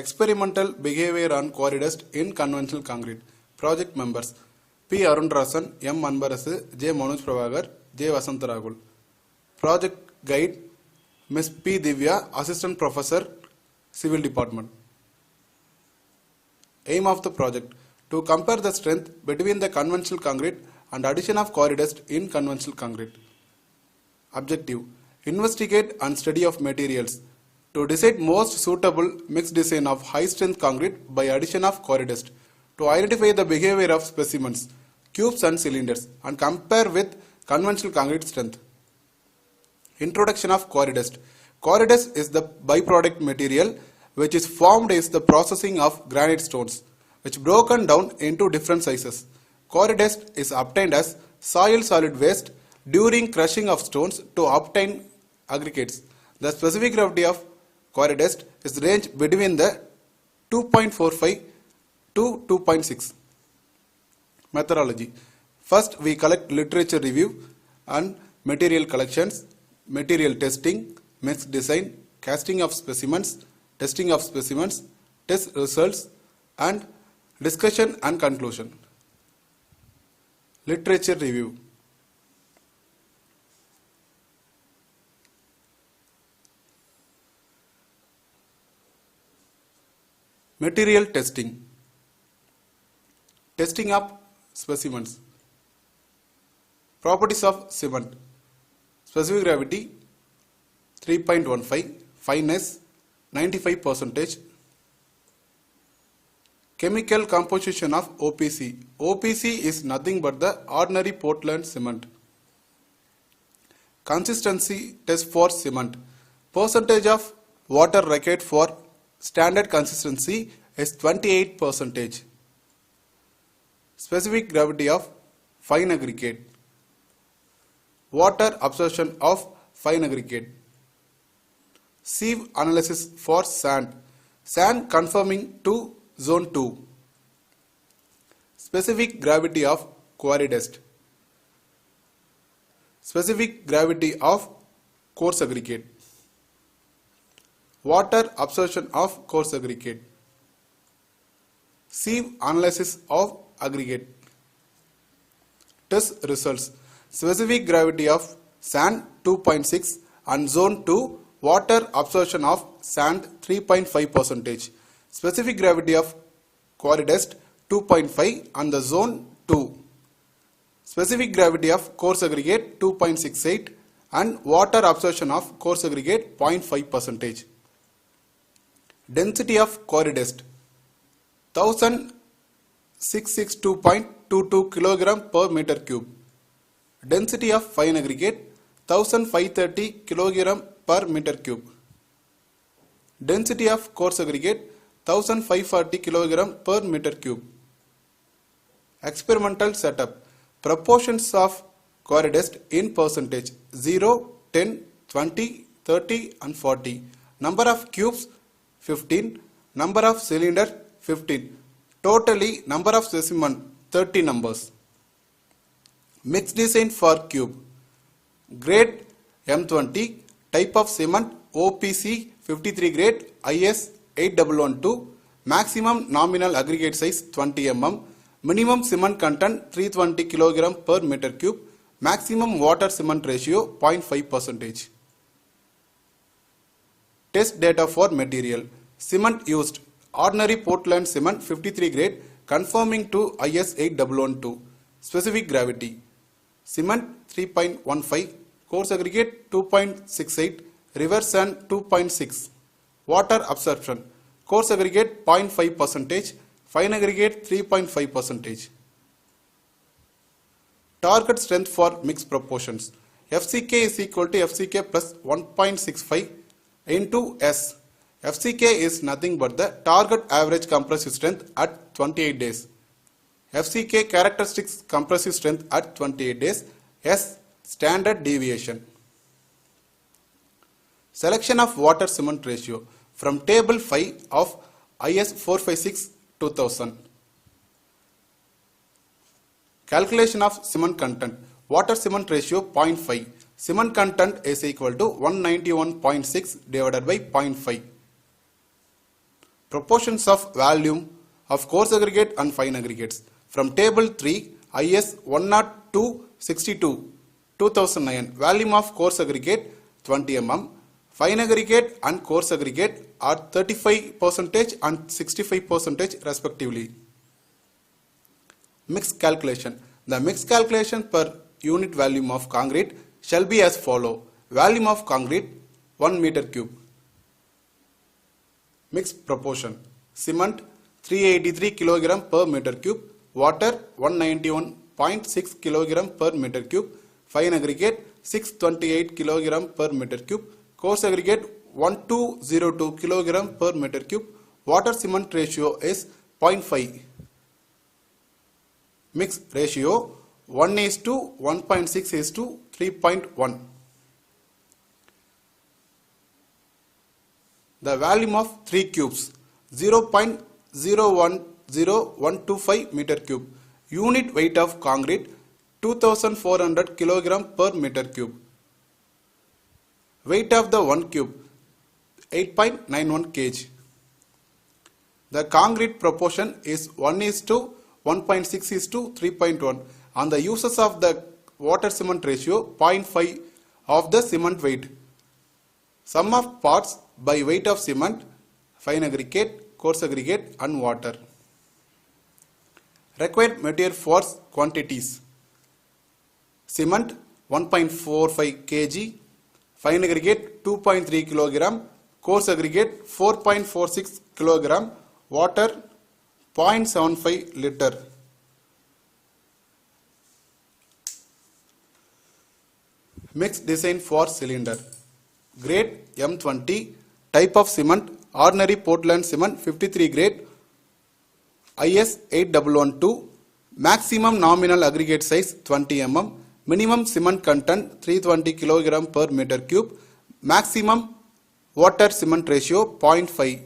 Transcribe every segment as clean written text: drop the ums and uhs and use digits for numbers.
Experimental behavior on quarry dust in conventional concrete. Project members P. Arundrasan, M. Anbarasu, J. Manoj Prabhakar, J. Vasanta Rahul. Project guide Ms. P. Divya, Assistant Professor, Civil Department. Aim of the project: to compare the strength between the conventional concrete and addition of quarry dust in conventional concrete. Objective: investigate and study of materials to decide most suitable mixed design of high strength concrete by addition of quarry dust, to identify the behavior of specimens, cubes and cylinders and compare with conventional concrete strength. Introduction of quarry dust. Quarry dust is the byproduct material which is formed is the processing of granite stones which broken down into different sizes. Quarry dust is obtained as soil solid waste during crushing of stones to obtain aggregates. The specific gravity of quarry dust is range between the 2.45 to 2.6. Methodology: first we collect literature review and material collections, material testing, mixed design, casting of specimens, testing of specimens, test results and discussion and conclusion. Literature review. Material testing. Testing of specimens. Properties of cement. Specific gravity 3.15, fineness 95%. Chemical composition of OPC. OPC is nothing but the ordinary Portland cement. Consistency test for cement. Percentage of water required for standard consistency is 28%. Specific gravity of fine aggregate. Water absorption of fine aggregate. Sieve analysis for sand. Sand conforming to zone 2. Specific gravity of quarry dust. Specific gravity of coarse aggregate. Water absorption of coarse aggregate. Sieve analysis of aggregate. Test results: specific gravity of sand 2.6 and zone 2 water absorption of sand 3.5%. Specific gravity of quarry dust 2.5 and the zone 2. Specific gravity of coarse aggregate 2.68 and water absorption of coarse aggregate 0.5%. Density of quarry dust 1662.22 kg per meter cube. Density of fine aggregate 1530 kg per meter cube. Density of coarse aggregate 1540 kg per meter cube. Experimental setup. Proportions of quarry dust in percentage: 0, 10, 20, 30 and 40. Number of cubes 15. Number of cylinder 15. Totally number of specimen 30 numbers. Mixed design for cube. Grade M20. Type of cement OPC 53 grade IS 8112. Maximum nominal aggregate size 20 mm. Minimum cement content 320 kg per meter cube. Maximum water cement ratio 0.5%. Test data for material. Cement used: ordinary Portland cement 53 grade conforming to IS 8112. Specific gravity: cement 3.15, coarse aggregate 2.68, river sand 2.6. Water absorption: coarse aggregate 0.5%, fine aggregate 3.5%. Target strength for mixed proportions: FCK is equal to FCK plus 1.65 into S. FCK is nothing but the target average compressive strength at 28 days. FCK characteristics compressive strength at 28 days. S standard deviation. Selection of water cement ratio from table 5 of IS 456/2000. Calculation of cement content. Water cement ratio 0.5. Cement content is equal to 191.6 divided by 0.5. Proportions of volume of coarse aggregate and fine aggregates. From table 3, IS 10262 2009, volume of coarse aggregate 20 mm, fine aggregate and coarse aggregate are 35% and 65% respectively. Mix calculation. The mix calculation per unit volume of concrete shall be as follow. Volume of concrete 1 meter cube. Mix proportion. Cement 383 kg per meter cube. Water 191.6 kg per meter cube. Fine aggregate 628 kg per meter cube. Coarse aggregate 1202 kg per meter cube. Water cement ratio is 0.5. Mix ratio 1:1.6:3.1. The volume of 3 cubes 0.010125 meter cube. Unit weight of concrete 2400 kg per meter cube. Weight of the 1 cube 8.91 kg. The concrete proportion is 1:1.6:3.1. On the uses of the water cement ratio 0.5 of the cement weight. Sum of parts by weight of cement, fine aggregate, coarse aggregate and water. Required material for quantities. Cement 1.45 kg, fine aggregate 2.3 kg, coarse aggregate 4.46 kg, water 0.75 liter. Mix design for cylinder. Grade M20, type of cement, ordinary Portland cement 53 grade, IS 8112, maximum nominal aggregate size 20 mm, minimum cement content 320 kg per meter cube, maximum water cement ratio 0.5.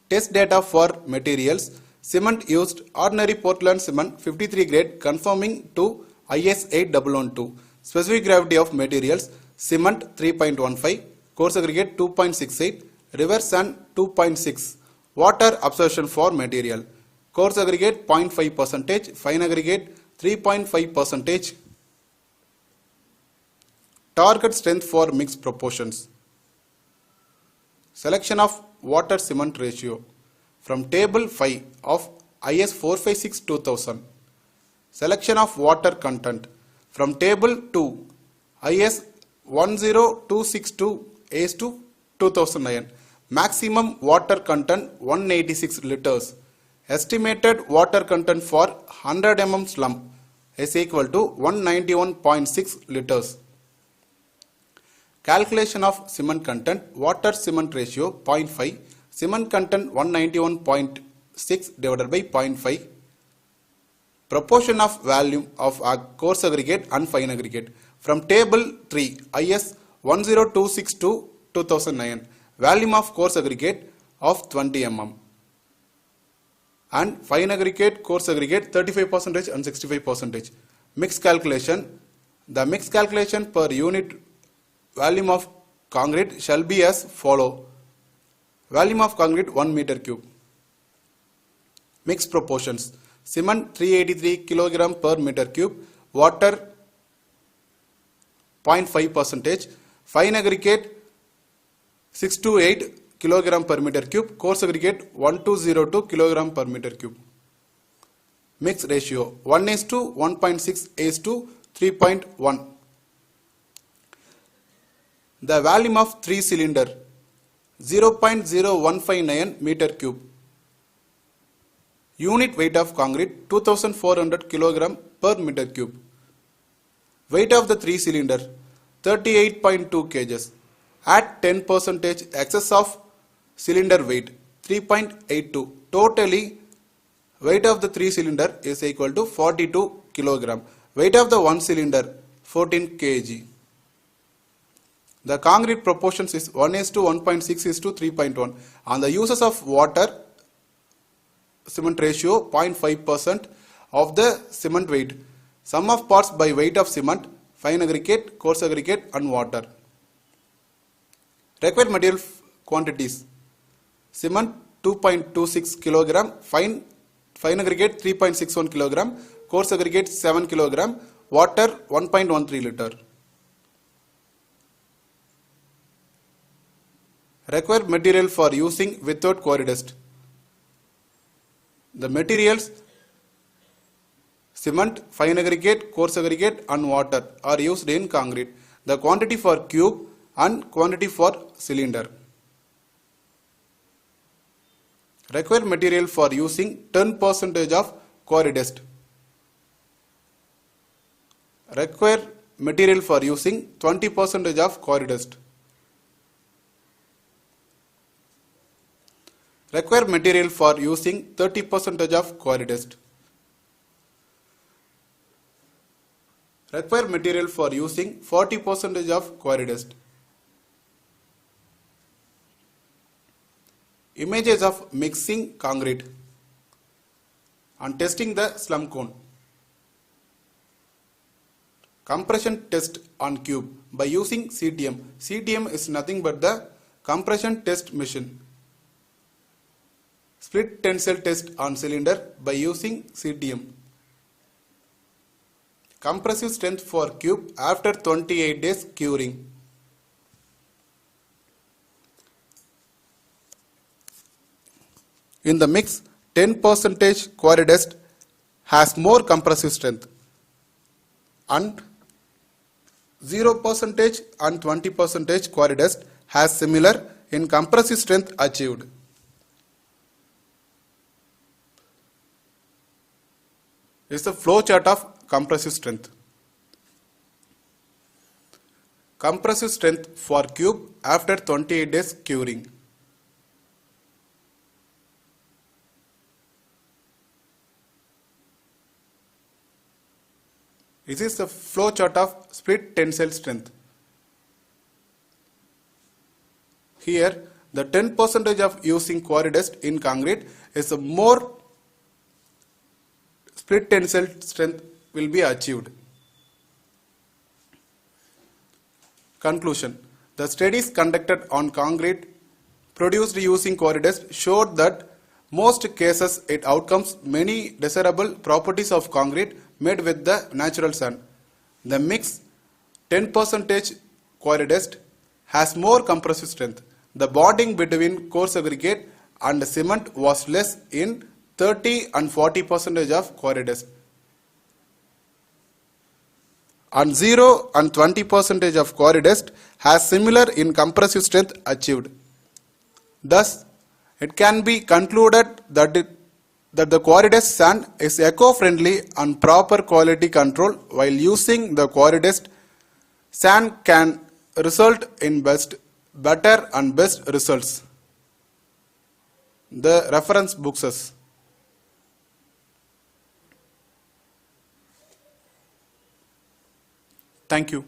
Test data for materials. Cement used ordinary Portland cement 53 grade conforming to IS 8112. Specific gravity of materials. Cement 3.15, coarse aggregate 2.68, river sand 2.6. Water absorption for material. Coarse aggregate 0.5%, fine aggregate 3.5%. Target strength for mixed proportions. Selection of water cement ratio. From table 5 of IS 456-2000. Selection of water content. From table 2 IS 10262-2009. Maximum water content 186 liters. Estimated water content for 100 mm slump is equal to 191.6 liters. Calculation of cement content. Water cement ratio 0.5. Cement content 191.6 divided by 0.5. Proportion of volume of coarse aggregate and fine aggregate. From table 3 IS 10262-2009. Volume of coarse aggregate of 20 mm. And fine aggregate, coarse aggregate 35% and 65%. Mix calculation. The mix calculation per unit volume of concrete shall be as follow. Volume of concrete 1 meter cube. Mix proportions. Cement 383 kg per meter cube. Water 0.5%. Fine aggregate 628 kg per meter cube. Coarse aggregate 1202 kg per meter cube. Mix ratio 1:1.6:3.1. The volume of 3 cylinder 0.0159 meter cube. Unit weight of concrete 2400 kg per meter cube. Weight of the 3 cylinder 38.2 kg. At 10% excess of cylinder weight 3.82. Totally weight of the 3 cylinder is equal to 42 kg. Weight of the 1 cylinder 14 kg. The concrete proportions is 1:1.6:3.1. On the uses of water cement ratio 0.5% of the cement weight. Sum of parts by weight of cement, fine aggregate, coarse aggregate and water. Required material quantities. cement 2.26 kilogram, fine aggregate 3.61 kilogram, coarse aggregate 7 kilogram, water 1.13 liter. Required material for using without quarry dust. The materials cement, fine aggregate, coarse aggregate and water are used in concrete. The quantity for cube and quantity for cylinder. Required material for using 10% of quarry dust. Required material for using 20% of quarry dust. Required material for using 30% of quarry dust. Required material for using 40% of quarry dust. Images of mixing concrete and testing the slump cone. Compression test on cube by using CTM. CTM is nothing but the compression test machine. Split tensile test on cylinder by using CTM. Compressive strength for cube after 28 days curing. In the mix, 10% quarry dust has more compressive strength and 0% and 20% quarry dust has similar in compressive strength achieved. This is the flow chart of compressive strength. Compressive strength for cube after 28 days curing. This is the flow chart of split tensile strength. Here, the 10% of using quarry dust in concrete is a more split tensile strength will be achieved. Conclusion. The studies conducted on concrete produced using quarry dust showed that most cases it outcomes many desirable properties of concrete made with the natural sand. The mix 10% quarry dust has more compressive strength. The bonding between coarse aggregate and cement was less in 30 and 40% of quarry dust, and 0 and 20% of quarry dust has similar in compressive strength achieved. Thus, it can be concluded that the quarry dust sand is eco-friendly and proper quality control while using the quarry dust sand can result in better and best results. The reference books. Thank you.